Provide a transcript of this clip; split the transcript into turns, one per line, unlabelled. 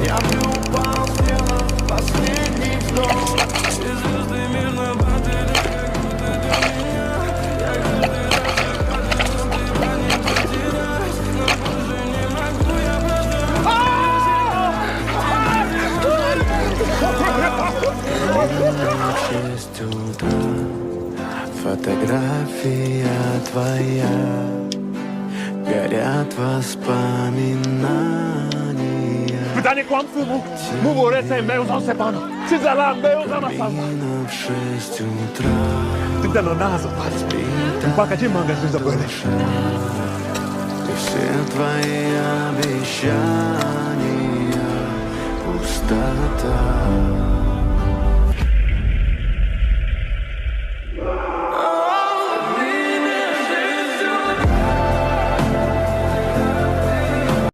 Я бы упал, сделав последний вдох. И звезды мирно падали, как будто для меня. Я каждый раз заходил, но ты по ним потерялась. Но больше не могу, я просто... 6 утра, фотография твоя, горят воспоминания.
Pytanie kłamstwu mu ręce mełzą se panu. Czy za lat mełza na sam?
В 6 утра
Ty ten nazw. Пока тебе мага не забыли.
и все твои обещания